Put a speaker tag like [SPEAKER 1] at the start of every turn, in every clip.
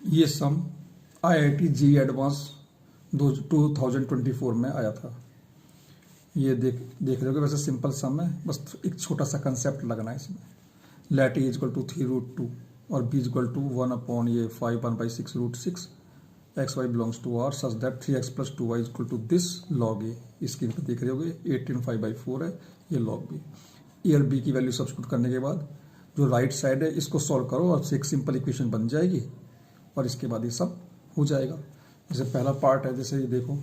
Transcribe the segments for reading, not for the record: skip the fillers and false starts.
[SPEAKER 1] ये सम IIT JEE advance 2024 में आया था। ये देख रहे हो, वैसे सिंपल सम है, बस एक छोटा सा कंसेप्ट लगना है इसमें। लेट ए इक्वल टू 3√2 और b equal to 1/5 x y belongs to r such that 3x + 2y equal to this log a. Screen पर देख रहे होगे 18/5/4 है, ये लॉग बी। ए और बी की वैल्यू सब्स्टिट्यूट करने के बाद जो राइट साइड है इसको सॉल्व करो और एक सिंपल इक्वेशन बन जाएगी और इसके बाद ये सब हो जाएगा। जैसे पहला पार्ट है, जैसे ये देखो,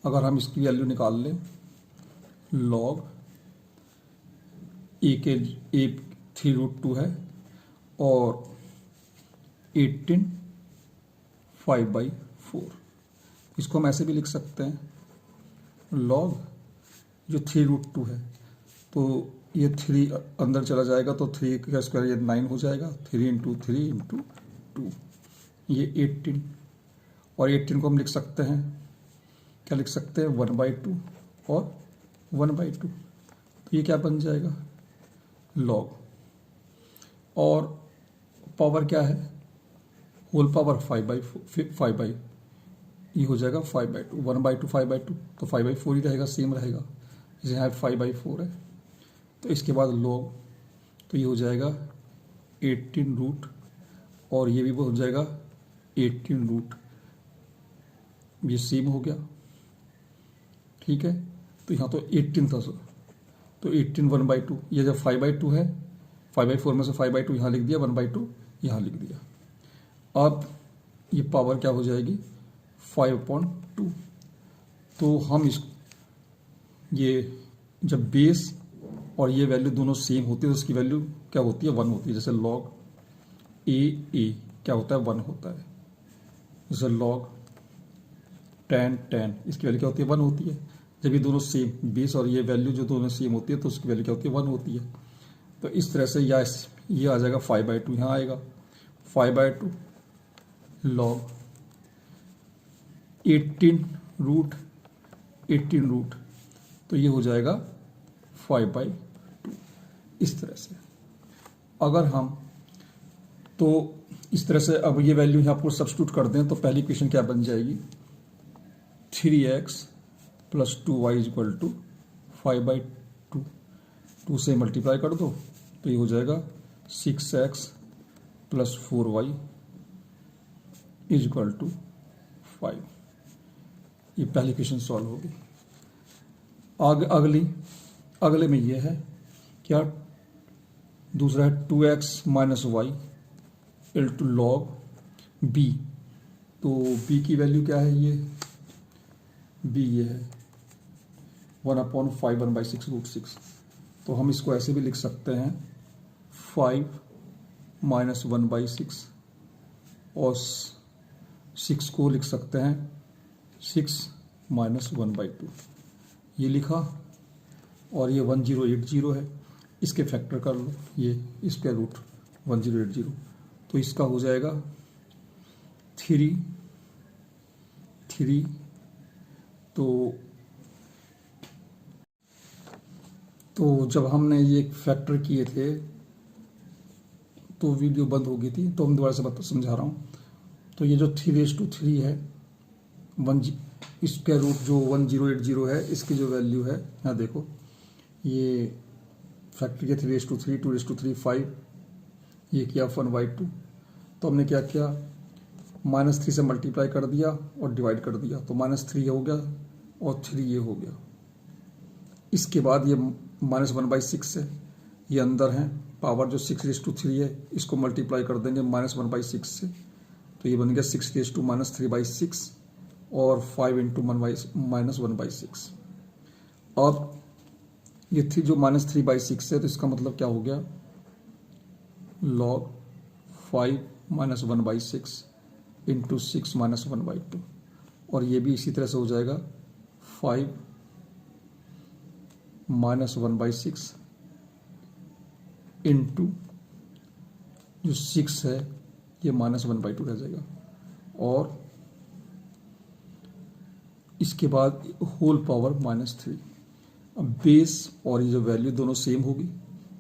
[SPEAKER 1] अगर हम इसकी वैल्यू निकाल लें, लॉग ए के 3√2 है और 18/5/4। इसको हम ऐसे भी लिख सकते हैं, लॉग जो 3√2 है, तो ये 3 अंदर चला जाएगा तो 3 का स्क्वायर ये 9 हो जाएगा। 3 × 3 × 2 ये 18, और 18 को हम लिख सकते हैं, क्या लिख सकते हैं, 1/2 और 1/2। तो ये क्या बन जाएगा, लॉग, और पावर क्या है, होल पावर 5/4 ये हो जाएगा 5/2। 1/2 5/2 तो 5/4 ही रहेगा, सेम रहेगा। जैसे यहाँ 5/4 है तो इसके बाद लॉग, तो ये हो जाएगा 18 और ये भी हो जाएगा 18 ये सेम हो गया, ठीक है। तो यहाँ तो 18 था, तो 18 1/2, ये जब 5/2 है, 5/4 में से 5/2 यहाँ लिख दिया, 1/2 यहाँ लिख दिया। अब ये पावर क्या हो जाएगी, 5/2। तो हम ये जब बेस और ये वैल्यू दोनों सेम होती है तो उसकी वैल्यू क्या होती है, 1 होती है। जैसे लॉग ए क्या होता है, 1 होता है। जैसे लॉग 10 इसकी वैल्यू क्या होती है, 1 होती है। जब ये दोनों सेम, बेस और ये वैल्यू जो दोनों सेम होती है तो उसकी वैल्यू क्या होती है, 1 होती है। तो इस तरह से ये आ जाएगा 5/2, यहाँ आएगा 5/2 लॉग 18√, तो ये हो जाएगा 5/2। इस तरह से अगर हम, तो इस तरह से अब ये वैल्यू यहाँ पर सब्स्टिट्यूट कर दें तो पहली इक्वेशन क्या बन जाएगी, 3x + 2y इक्वल टू 5/2। 2 से मल्टीप्लाई कर दो तो ये हो जाएगा 6x + 4y इक्वल टू 5। ये पहली इक्वेशन सॉल्व होगी। अगले में ये है क्या, दूसरा है 2x - y * log b। तो b की वैल्यू क्या है, ये b ये है 1/5 1/6√6। तो हम इसको ऐसे भी लिख सकते हैं 5 - 1/6 और 6 को लिख सकते हैं 6 - 1/2। ये लिखा, और ये 1080 है, इसके फैक्टर कर लो, ये स्क्वायर रूट 1080, तो इसका हो जाएगा 3। तो जब हमने ये फैक्टर किए थे तो वीडियो बंद हो गई थी, तो हम दोबारा से समझा रहा हूँ। तो ये जो 3/3 है, स्क्वायर रूट जो 1080 है, इसकी जो वैल्यू है यहाँ देखो, ये फैक्टर किया 3/3 2/3 5, ये किया 1/2। तो हमने क्या किया, -3 से मल्टीप्लाई कर दिया और डिवाइड कर दिया, तो -3 हो गया और 3 ये हो गया। इसके बाद ये -1/6 है, ये अंदर है, पावर जो 6/3 है, इसको मल्टीप्लाई कर देंगे -1/6 से, तो ये बन गया 6⁻³ और 5 × -1/6। अब ये थी जो -3/6 है, तो इसका मतलब क्या हो गया, log 5 - 1/6 × 6 - 1/2, और ये भी इसी तरह से हो जाएगा 5 - 1/6 इंटू जो 6 है, ये -1/2 रह जाएगा, और इसके बाद होल पावर -3। अब बेस और ये जो वैल्यू दोनों सेम होगी,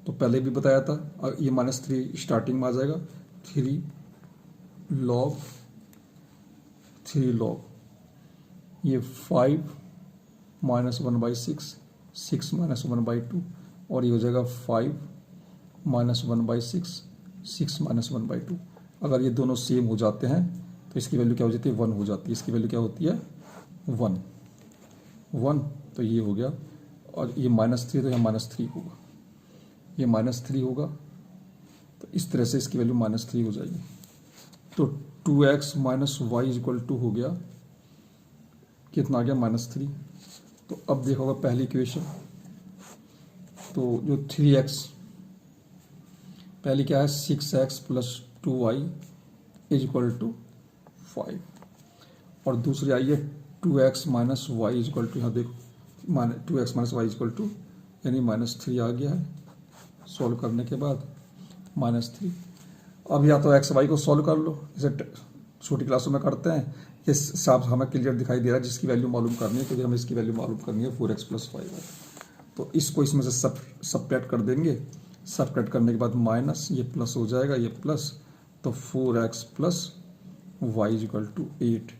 [SPEAKER 1] तो पहले भी बताया था, ये -3 स्टार्टिंग में आ जाएगा, 3 लॉग 3 लॉग, ये 5 माइनस 1/6, 6 माइनस 1/2, और ये हो जाएगा 5 माइनस 1/6, 6 माइनस 1/2। अगर ये दोनों सेम हो जाते हैं तो इसकी वैल्यू क्या हो जाती है, 1 हो जाती है। इसकी वैल्यू क्या होती है, 1, तो ये हो गया। और ये -3 तो यहाँ -3 होगा, ये -3 होगा, तो इस तरह से इसकी वैल्यू -3 हो जाएगी। तो 2x minus Y equal to हो गया, कितना आ गया, -3। तो अब देखोगा पहली इक्वेशन, तो जो 3x, पहली क्या है, 6x plus 2y is equal to 5, और दूसरी आई है 2x minus y is equal to, यहाँ देखो 2x minus y is equal to, यानी -3 आ गया है सॉल्व करने के बाद, -3। अब या तो एक्स वाई को सॉल्व कर लो, जैसे छोटी क्लासों में करते हैं, ये साफ हमें क्लियर दिखाई दे रहा है। जिसकी वैल्यू मालूम करनी है, क्योंकि हमें इसकी वैल्यू मालूम करनी है 4x प्लस 5y, तो इसको इसमें से सबट्रैक्ट कर देंगे। सबट्रैक्ट करने के बाद माइनस, ये प्लस हो जाएगा, ये प्लस, तो 4x plus y is equal to 8,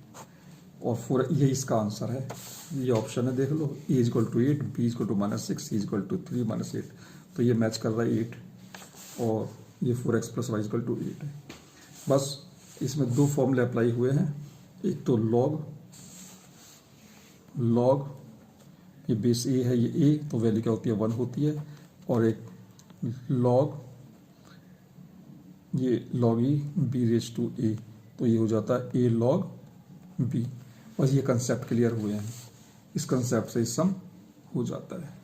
[SPEAKER 1] और 4, ये इसका आंसर है, ये ऑप्शन है, देख लो, A is equal to 8, B is equal to -6, C is equal to 3 -8, तो ये मैच कर रहा है 8, और ये 4x plus y is equal to 8 है। बस इसमें दो फॉर्मूले अप्लाई हुए हैं, एक तो लॉग ये बेस ए है, ये ए, तो वैल्यू क्या होती है, 1 होती है, और एक log E B raise to A, तो ये हो जाता है ए लॉग बी। बस ये कंसेप्ट क्लियर हुए हैं, इस कंसेप्ट से सम हो जाता है।